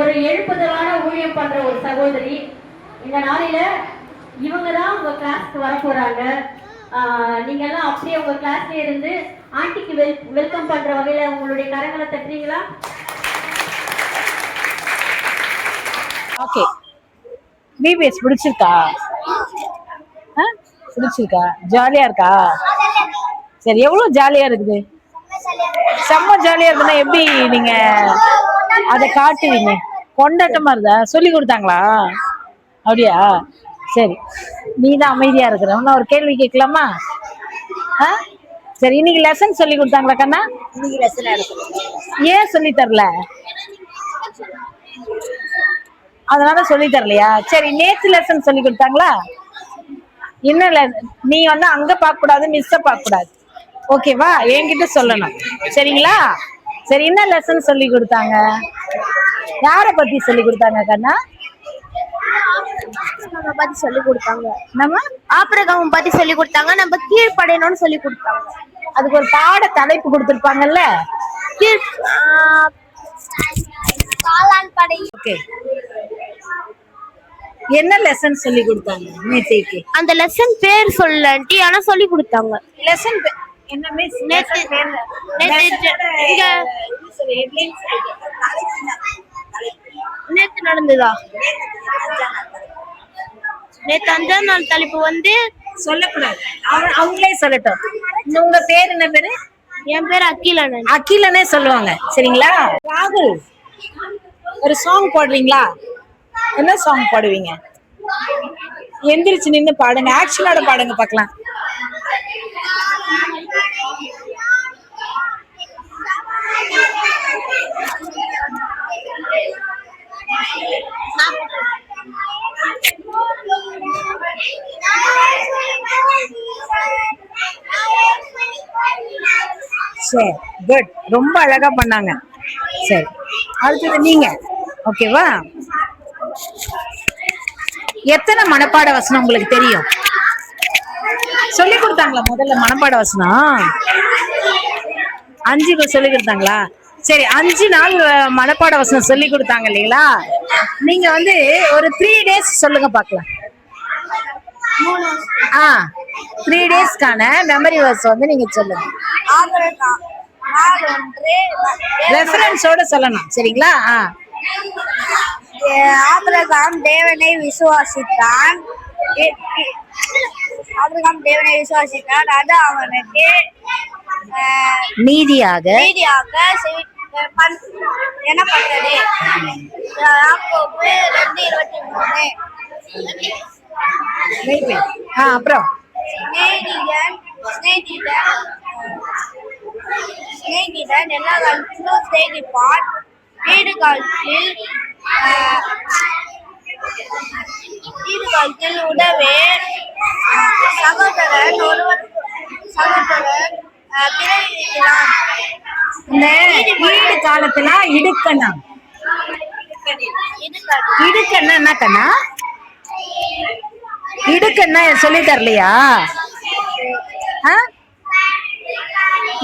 ஒரு எழுப்புதலான ஊழியம் பண்ற ஒரு சகோதரி. இந்த நாளில இவங்க தான் உங்க கிளாஸ்க்கு வர போறாங்க. நீங்க எல்லாம் அப்படியே உங்க கிளாஸ்ல இருந்து ஆண்டிக்கு வெல்கம் பண்ற வகையில உங்களுடைய கரங்களை தட்டுறீங்களா? ஓகே. பிபிஎஸ் பிடிச்சிருக்கா? பிடிச்சிருக்கா? ஜாலியா இருக்கா? சரி, எவ்வளவு ஜாலியா இருக்குது? செம்ம ஜாலியா இருக்குன்னா எப்படி நீங்க அதை காட்டுவீங்க? கொண்டாட்டமா இருந்தா சொல்லி கொடுத்தாங்களா? அப்படியா? சரி, நீ தான் அமைதியா இருக்கிற. நான் ஒரு கேள்வி கேட்கலாமா? சரி, இன்னைக்கு லெசன் சொல்லி கொடுத்தாங்களா கண்ணா? இன்னைக்கு லெசன் ஏன் சொல்லி தரல? அதனால சொல்லி தரலையா? சரி, நேத்து லெசன் சொல்லி கொடுத்தாங்களா? இன்னும் நீ வந்து அங்க பார்க்க கூடாது, மிஸ்ஸ பார்க்க கூடாது. ஓகேவா? என்கிட்ட சொல்லணும், சரிங்களா? சரி, என்ன லெசன் சொல்லி கொடுத்தாங்க? யார பத்தி சொல்லி கொடுத்தாங்க கண்ணா? பத்தி சொல்லி கொடுத்தாங்க. நம்ம ஆபிரகாம் பத்தி சொல்லி கொடுத்தாங்க. நம்ம கீழ்ப்படையணும்னு சொல்லி கொடுத்தாங்க. அதுக்கு ஒரு பாட தலைப்பு கொடுத்திருப்பாங்கல்ல. ஓகே, என்ன லெசன் சொல்லி கொடுத்தாங்க நேத்திக்கு? அந்த லெசன் பேர் சொல்லி ஆனா சொல்லி கொடுத்தாங்க. லெசன் என்ன மிஸ்? நேத்து நடந்ததா? நேத்து 5ஆம் நாள் தலைப்பு வந்து சொல்லக்கூடாது, அவங்களே சொல்லட்டும். உங்க பேர் என்ன பேரு? என் பேர் அகிலன். அகிலனே சொல்லுவாங்க, சரிங்களா? ராகுல், ஒரு சாங் பாடுறீங்களா? என்ன சாங் பாடுவீங்க? எந்திரிச்சு நின்று பாடுங்க, ஆக்ஷனோட பாடுங்க பார்க்கலாம். சரி, குட், ரொம்ப அழகா பண்ணாங்க. சரி, அடுத்தது நீங்க. ஓகேவா? எத்தனை மனப்பாட வசனம் உங்களுக்கு தெரியும்? சொல்லி கொடுத்தாங்களா முதல்ல மனப்பாட வசனம்? 5 சொல்லி கொடுத்தாங்களா? சரி, 5 நாள் மனப்பாட வசனம் சொல்லி கொடுத்தாங்க இல்லைங்களா? நீங்க வந்து ஒரு 3 days சொல்லுங்க பார்க்கலாம். 3 daysக்கான மெமரி வேர்ஸ் வந்து நீங்க சொல்லுங்க. ரெஃபரன்ஸோட சொல்லணும், சரிங்களா? ஆபிரகாம் தேவனை விசுவாசித்தான். அது அவனுக்கு நீதியாக எனப்பட்டது. யாக்கோபு 2:23. அப்புறம் சிநேகிதன் எல்லா காலத்திலும் சிநேகிப்பான். வீடு காலத்தில் உதவே. சகோதரன் பிறவிக்கிறான். இந்த வீடு காலத்துல இடுக்கணும். இடுக்கன்னா என்ன கண்ணா? இடுக்கன்னா சொல்லி தரலையா?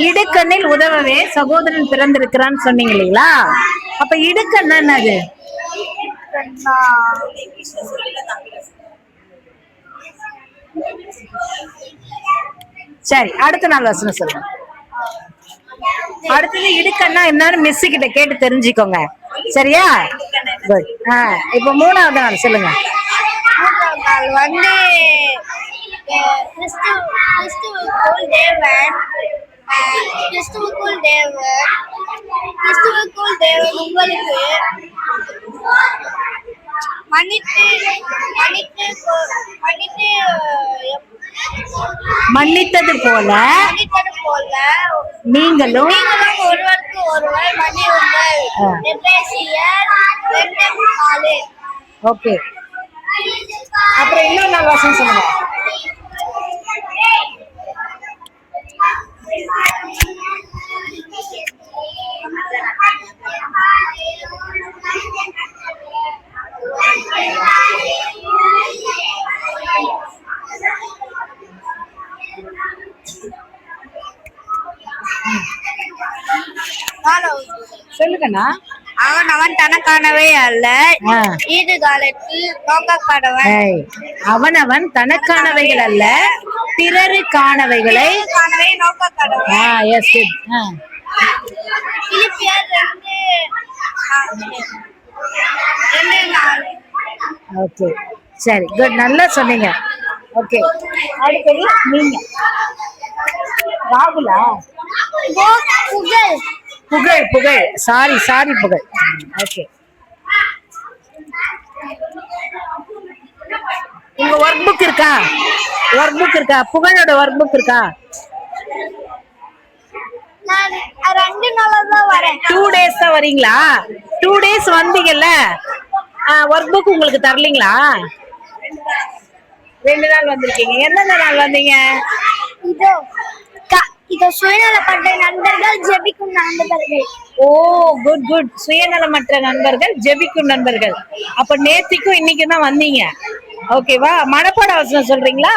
இடுக்கண்ணில் உதவவே சகோதரன் பிறந்திருக்கிறான்னு சொன்னீங்க இல்லைங்களா? அப்ப இடுக்கன்னா என்னது? சரி, அடுத்த நாள் வசனம் சொல்லுங்க. அடுத்தது இடுக்கன்னா என்னன்னு மிஸ் கிட்ட கேட்டு தெரிஞ்சுக்கோங்க, சரியா? குட். இப்ப 3ஆவது நாள் சொல்லுங்க. 3ஆம் நாள் வந்து கிறிஸ்துவுக்குள் தேவன் உங்களுக்கு மன்னித்தது போல நீங்களும் ஒருவருக்கு ஒருவர் மன்னியுங்கள். எபேசியர் 2:4. ஓகே, அப்புறம் இன்னொரு நாள் வாசம் சொல்லுங்க. சொல்லுங்கண்ணா. அவன் தனக்கானவை அல்ல ஆ. ஈது காலத்தில் நோக்கக்கானவன் ஏய், அவனவன் தனக்கானவைகள் அல்ல பிறருக்கானவைகளை கானவை நோக்கக்கானவன் எஸ் பிலிப்பியர் 2:4 ஓகே சரி குட் நல்லா சொன்னீங்க ஓகே அடுத்தது நீங்க ராகுலா புகழ் புகழ் புகழ் சாரி புகழ் ஓகே உங்க ஒர்க் புக் இருக்கா புகழோட ஒர்க் புக் இருக்கா நான் 2 நாளா தான் வரேன் 2 days தான் வரீங்களா 2 days வந்தீங்கல்ல ஒர்க் புக் உங்களுக்கு தரலீங்களா 2 நாள் வந்திருக்கீங்க எந்தெந்த நாள் வந்தீங்க இதோ சுயநலப்பட்ட நண்பர்கள் ஜெபிக்கும் நண்பர்கள் ஓ குட் சுயநலமற்ற நண்பர்கள் ஜெபிக்கும் நண்பர்கள் அப்ப நேத்திக்கும் இன்னைக்கும் தான் வந்தீங்க ஓகேவா மனப்பாட வசனம் சொல்றீங்களா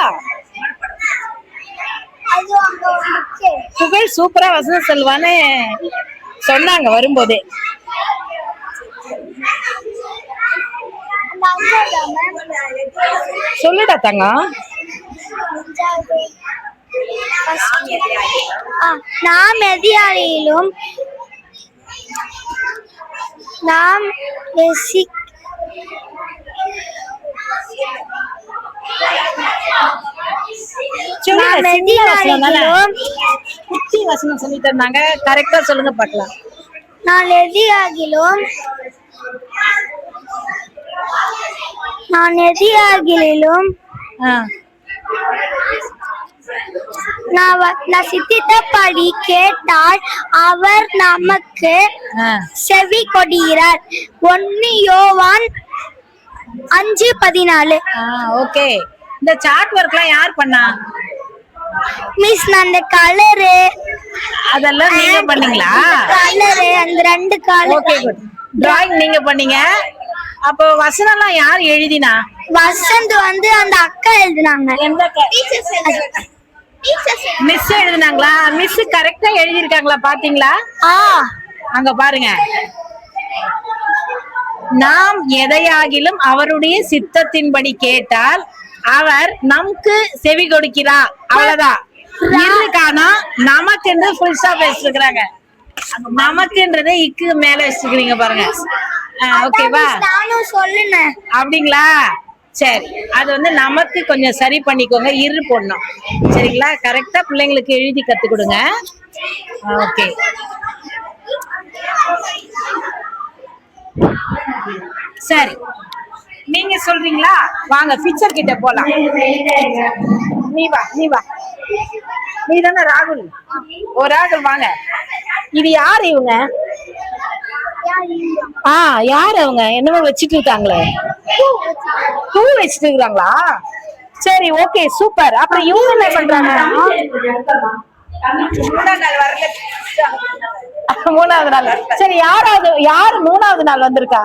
அது அங்க வந்துச்சு புகழ் சூப்பரா வசனம் சொல்லுவான்னு சொன்னாங்க வரும்போதே அந்த சொல்லுடா தங்கம் நாம் எதிராளியிலும் நாம் குட்டி வசனம் சொல்லி தந்தாங்க கரெக்டா சொல்லுங்க பார்க்கலாம் நான் எதிராகிலும் நான் சித்தித்தபடி கேட்டால் அவர் நமக்கு செவி கொடுகிறார் 1 யோவான் 5:14 ஓகே இந்த சார்ட் ஒர்க்லாம் யார் பண்ணா மிஸ் அந்த கலரு அதெல்லாம் நீங்க பண்ணீங்களா கலரு அந்த 2 கலர் ஓகே குட் டிராயிங் நீங்க பண்ணீங்க அப்போ வசனம்லாம் யார் எழுதினா வசந்த் வந்து அந்த அக்கா எழுதினாங்க எந்த மிஸ் எழுதினாங்களா மிஸ் கரெக்டா எழுதிருக்காங்களா பாத்தீங்களா அங்க பாருங்க நாம் எதையாகிலும் அவருடைய சித்தத்தின்படி கேட்டால் அவர் நமக்கு செவி கொடுக்கிறார் அவ்வளவுதான் இருக்கானா நமக்கு ஃபுல் ஸ்டாப் வச்சிருக்காங்க நமக்குன்றதை இக்கு மேல வச்சிருக்கீங்க பாருங்க ஓகேவா நானும் சொல்லுனேன் அப்படிங்களா சரி அது வந்து நமக்கு கொஞ்சம் சரி பண்ணிக்கோங்க இரு பொண்ணும் சரிங்களா கரெக்டா பிள்ளைங்களுக்கு எழுதி கத்து கொடுங்க ஓகே சரி நீங்க சொல்றீங்களா வாங்க பிக்சர் கிட்ட போலாம் நீ வா நீ தானே ராகுல் ராகுல் வாங்க இது யாரு இவங்க யாரு அவங்க என்னமோ வச்சிட்டு இருக்காங்களே பூ வச்சிட்டு இருக்காங்களா சரி ஓகே சூப்பர் அப்புறம் இவங்க என்ன பண்றாங்க மூணாவது நாள் சரி யாரு 3வது நாள் வந்திருக்கா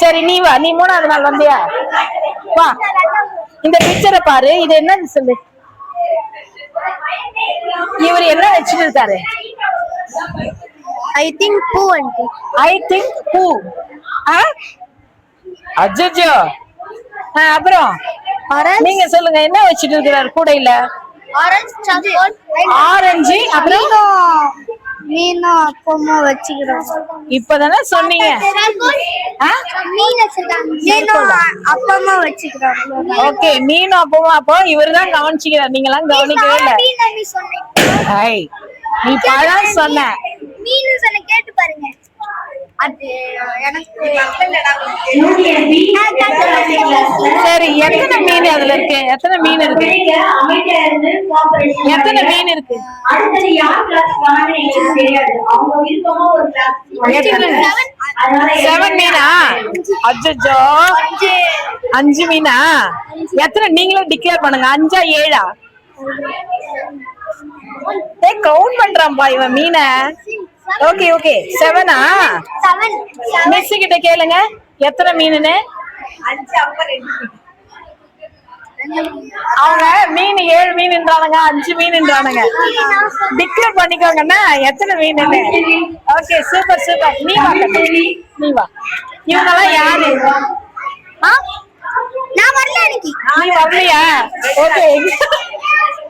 சரி நீ வா நீ 3வது நாள் வந்தியா வா இந்த பிக்சரை பாரு இது என்னன்னு சொல்லு இவர் என்ன வச்சுட்டு இருக்காரு ஐ திங்க் பூ அஜ்ஜோ அப்புறம் நீங்க சொல்லுங்க என்ன வச்சுட்டு இருக்கிறாரு கூடையில ஆரஞ்சு அப்புறம் மீனும் அப்பமும் வச்சுக்கிறோம் இப்பதானே சொன்னீங்க அப்பமா வச்சுக்கிறோம் ஓகே மீனும் அப்பவும் அப்போ இவருதான் கவனிச்சுக்கிறார் நீங்க எல்லாம் கவனிக்கவே இல்ல நீ பழம் சொன்ன மீன் சொன்ன கேட்டு பாருங்க அது எனக்கு சரி எத்தனை மீன் அதுல இருக்கு எத்தனை மீன் இருக்கு எத்தனை மீன் இருக்கு அடுத்தது யார் கிளாஸ் போனாங்கன்னு எங்களுக்கு தெரியாது அவங்க விருப்பமா ஒரு கிளாஸ் 7 மீனா அஜ்ஜோ 5 மீனா எத்தனை நீங்களே டிக்ளேர் பண்ணுங்க 5ஆ 7ஆ கவுண்ட் பண்றான்பா இவன் மீனை ஓகே 7ஆ மிஸ் கிட்ட கேளுங்க எத்தனை மீனுன்னு அவங்க மீன் 7 மீன்ன்றானுங்க 5 மீன்ன்றானுங்க டிக்ளேர் பண்ணிக்கோங்கன்னா எத்தனை மீன் ஓகே சூப்பர் நீ நீ வா. இவங்கெல்லாம் யாரு? ஆ? நான் வரல இன்னைக்கு. நீ வரலையா? ஓகே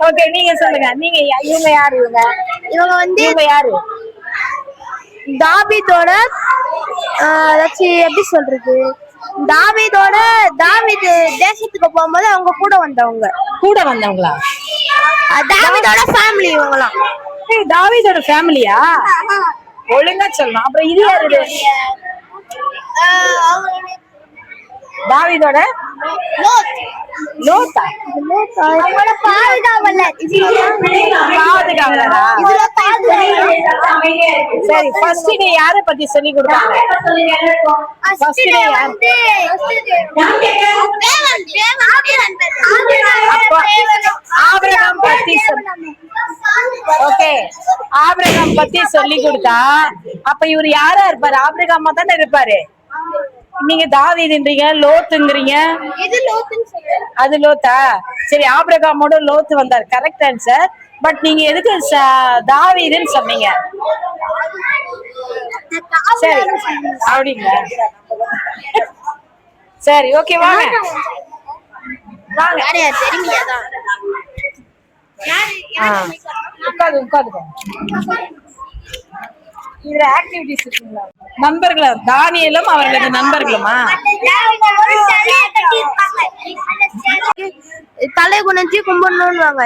ஓகே, நீங்க சொல்லுங்க. நீங்க இவங்க யாரு? இவங்க வந்து இவங்க யாரு? தாவீதோட ஏதாச்சும் எப்படி சொல்றது, தாவீது தேசத்துக்கு போகும்போது அவங்க கூட வந்தவங்க. கூட வந்தவங்களா? தாவீதோட ஃபேமிலி இவங்கலாம். ஏய், தாவீதோட ஃபேமிலியா? ஒழுங்கா சொல்லணும். அப்புறம் இது யாரு? தாவீதோட லோத்தா? அவங்களோட பாதுகாவலர். பாதுகாவலரா? சரி, ஃபர்ஸ்ட் டே யாரை பத்தி சொல்லி கொடுத்தாங்க? ஃபர்ஸ்ட் டே யார்? அப்போ ஆபிரகாம் பத்தி ஓகே, ஆபிரகாம் பத்தி சொல்லி கொடுத்தா அப்ப இவர் யாரா இருப்பாரு? ஆபிரகாமா தானே இருப்பாரு. நீங்க தாவீதுன்றீங்க, லோத்துங்கிறீங்க. அது லோத்தா? சரி, ஆபிரகாமோட லோத்து வந்தார், கரெக்ட் ஆன்சர். பட் நீங்க எதுக்கு தாவீதுன்னு சொன்னீங்க? சரி, அப்படிங்களா? சரி, ஓகே, வாங்க வாங்க. உட்காந்து இதுல ஆக்டிவிட்டிஸ் இருக்குங்களா? நண்பர்களா? தானியலும் அவர்களது நண்பர்களுமா? தலை குனிஞ்சு கும்பிடணும்னுவாங்க.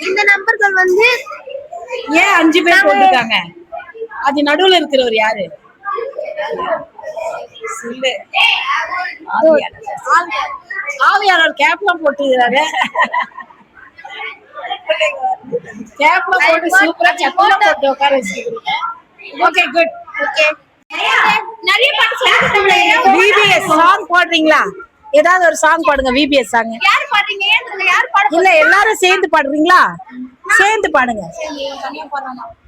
இந்த நம்பர்கள் வந்து ஏன் 5 பேர் போட்டுருக்காங்க? அது நடுவுல இருக்கிறவர் யாரு? சொல்லு. ஆவியாளர் கேப்லாம் போட்டுக்கிறாரு. கேப்லாம் போட்டு சூப்பரா சட்டெல்லாம் போட்டு உட்கார வச்சிருக்கீங்க. Okay, good. ஓகே, நிறைய விபிஎஸ் சாங் பாடுறீங்களா? ஏதாவது ஒரு சாங் பாடுங்க, விபிஎஸ் சாங். யார் பாடுறீங்க? யார் பாட? இல்ல, எல்லாரும் சேர்ந்து பாடுறீங்களா? சேர்ந்து பாடுங்க.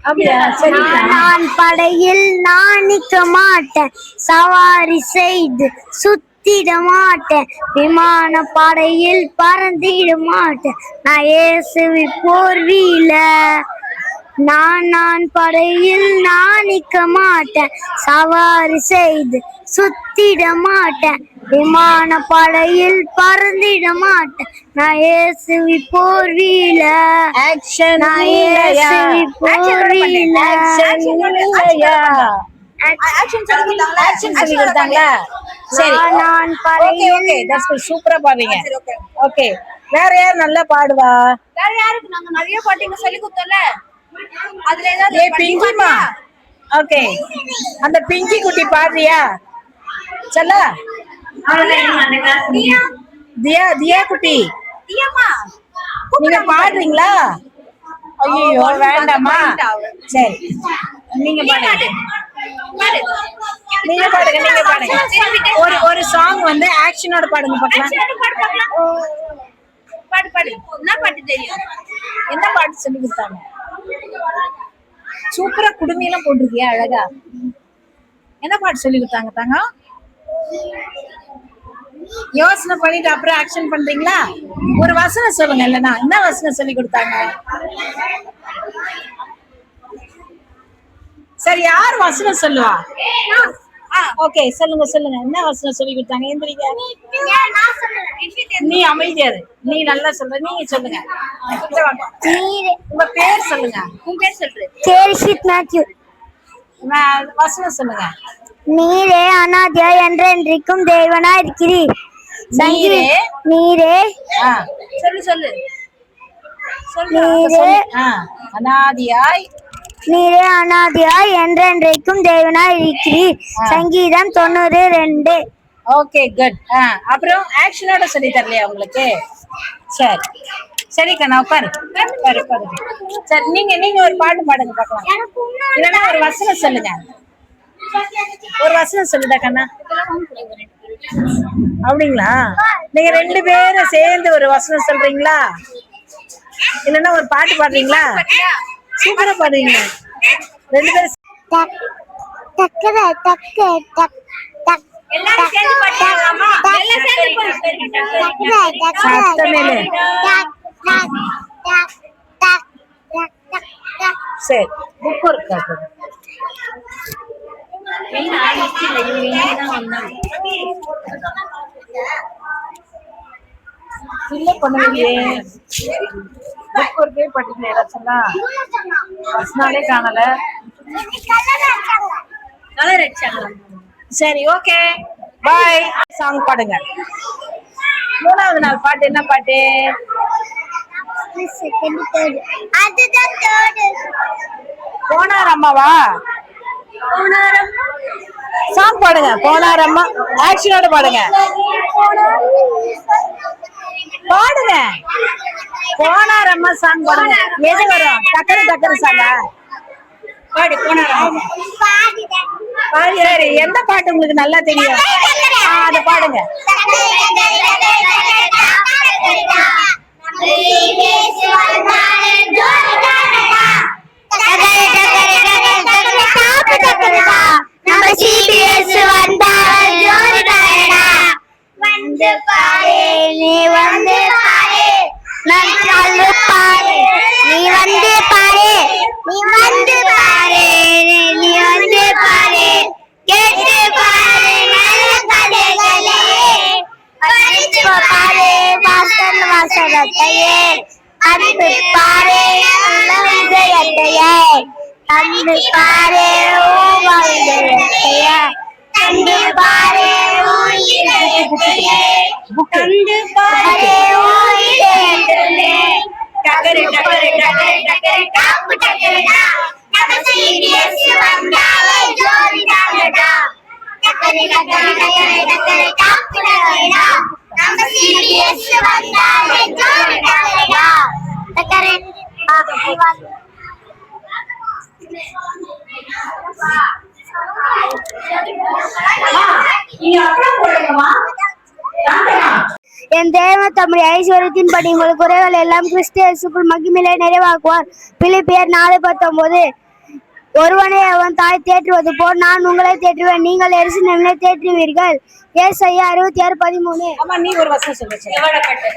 அப்படியா? சரி. நான் படையில் நான் நிற்க மாட்டேன், சவாரி செய்து சுத்திட மாட்டேன், விமான படையில் பறந்திட மாட்டேன், நான் இயேசுவி போர்வீல. நான் படையில் நான் நிற்க மாட்டேன், சவாரி செய்து சுத்திட மாட்டேன், விமான படையில் பறந்திட மாட்டேன், நான் இயேசுவி போர்வீல. ஆக்ஷன் நான் இல்லையா? இயேசுவி போர்வீல. ஆக்ஷன் சொல்லி கொடுத்தாங்களா? சரி, நான் ஓகே ஓகே, தட்ஸ் குட். சூப்பரா பாடுறீங்க. ஓகே, வேற யார் நல்லா பாடுவா? வேற யாருக்கு? நாங்க நிறைய பாட்டுங்க சொல்லி கொடுத்தோம்ல, அதுல ஏதாவது ஏ பிங்கிமா. ஓகே, அந்த பிங்கி குட்டி பாடுறியா? சொல்லு. தியா தியா குட்டி, நீங்க பாடுறீங்களா? ஐயோ, வேண்டாமா? சரி, நீங்க பாடுங்க. நீங்க பாடுங்க. ஒரு சாங் வந்து ஆக்ஷனோட பாடுங்க பார்க்கலாம். பாடு. என்ன பாட்டு தெரியும்? என்ன பாட்டு சொல்லி கொடுத்தாங்க? சூப்பரா குடுமையெல்லாம் போட்டிருக்கியா, அழகா. என்ன பாட்டு சொல்லி கொடுத்தாங்க தாங்க? யோசனை பண்ணிட்டு அப்புறம் ஆக்ஷன் பண்றீங்களா? ஒரு வசனம் சொல்லுங்க. இல்லைன்னா என்ன வசனம் சொல்லி கொடுத்தாங்க? சரி, யார் வசனம் சொல்லுவா? ஓகே, சொல்லுங்க. என்ன வசனம் சொல்லி கொடுத்தாங்க? எந்திரிங்க. நீ அமைதியாரு. நீ நல்லா சொல்ற. நீங்க சொல்லுங்க. உங்க பேர் சொல்லுங்க. உன் பேர் சொல்ற. வசனம் சொல்லுங்க. நீரே அநாதியா என்றென்றைக்கும் தேவனா இருக்கிறீர். நீரே சொல்லு. அநாதியாய் நீரே அநாதியாய் என்றென்றைக்கும் தேவனாய் இருக்கிறீர். சங்கீதம் 92. Okay, good. அப்புறம் ஆக்ஷனோட சொல்லி தரலையா உங்களுக்கு? சரி கண்ணா, உட்காரு. சரி, நீங்க ஒரு பாட்டு பாடுங்க பார்க்கலாம். இல்லைன்னா ஒரு வசனம் சொல்லுங்க. ஒரு வசனம் சொல்லுதா கண்ணா? அப்படிங்களா? நீங்க 2 பேரும் சேர்ந்து ஒரு வசனம் சொல்றீங்களா? இல்லைன்னா ஒரு பாட்டு பாடுறீங்களா? சூப்பரா பாடுறீங்க 2 பேரும். சரி, புக் இருக்கா? மெயின் ஆரம்பிச்சு இல்லை இவங்க இன்னைக்கு தான் வந்தாங்க. இல்ல பண்ணுவீங்க புக் ஒரு பேர் படிக்கல ஏதாச்சும் ஃபர்ஸ்ட் நாளே காணல. கலர் அடிச்சாங்களா? சரி ஓகே பாய். சாங் பாடுங்க. மூணாவது நாள் பாட்டு என்ன பாட்டு? அதுதான் third. போனார் அம்மாவா? சாங் பாடுங்க. போனார் அம்மா ஆக்ஷனோட பாடுங்க. பாடுங்க. போனார் அம்மா சாங் பாடுங்க. எது வரும்? டக்கரு டக்கரு சாங்கா? பாடு போனாரா? சரி எந்த பாட்டு உங்களுக்கு நல்லா தெரியும்? அது பாடுங்க. வந்து பாரு நீ வந்து பாரு நான் சொல்லு பாரு நீ வந்து பாரு நீ வந்து பாரு நீ வந்து பாரு கேட்டு பாரு நல்ல கதைகளே படிச்சு பாரு வாசல் வாசகத்தையே அன்பு பாரு நல்ல விஜயத்தையே அன்பு பாரு ஓ விஜயத்தையே அன்பு பாரு ஓ இதயத்தையே அன்பு பாரு ஓ இதயத்தையே டக்கரு டக்கரு டக்கரு டக்கரு டாப்பு டக்கருடா நம்ம சிபிஎஸ் வந்தாலே ஜோடி தானடா டக்கரு டக்கரு டக்கரு டக்கரு டாப்பு டக்கருடா நம்ம சிபிஎஸ் வந்தாலே ஜோடி தானடா டக்கரு என் தேவ தம்முடைய ஐஸ்வர்யத்தின்படி உங்கள் குறைகள் எல்லாம் கிறிஸ்து இயேசுக்குள் மகிமையிலே நிறைவாக்குவார். பிலிப்பியர் 4:19. ஒருவனை அவன் தாய் தேற்றுவது போல் நான் உங்களை தேற்றுவேன், நீங்கள் எருசலேமிலே தேற்றுவீர்கள். ஏசாயா 66:13. அம்மா நீ ஒரு வசனம் சொல்லு. எவ்வளவு பாட்டு?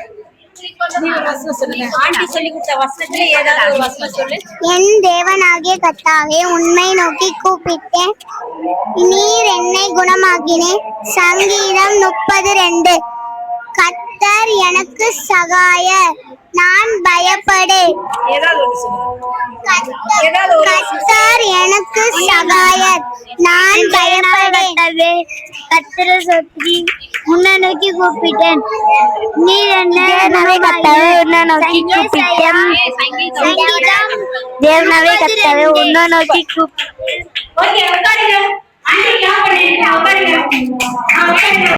நீ ஒரு வசனம் சொல்லுங்க. ஆண்டி சொல்லி கொடுத்த வசனத்துல ஏதாவது ஒரு வசனம் சொல்லு. என் தேவனாகிய கர்த்தாவே உண்மை நோக்கி கூப்பிட்டேன், நீர் என்னை குணமாக்கினேன். சங்கீதம் 30:2. கர்த்தர் எனக்கு சகாயர், நான் பயப்படேன். ஏதாவது ஒரு சொல்லுங்க. கர்த்தர் எனக்கு சகாயர், நான் பயப்படேன். கர்த்தரை சுற்றி உன்னை நோக்கி கூப்பிட்டேன், நீர் என்னை கர்த்தாவே உன்னை நோக்கி கூப்பிட்டேன். தேவனாவே கர்த்தாவே உன்னை நோக்கி கூப்பிட்டேன். ஓகே உட்காருங்க. ஆண்டி என்ன பண்ணிருக்கீங்க? உட்காருங்க.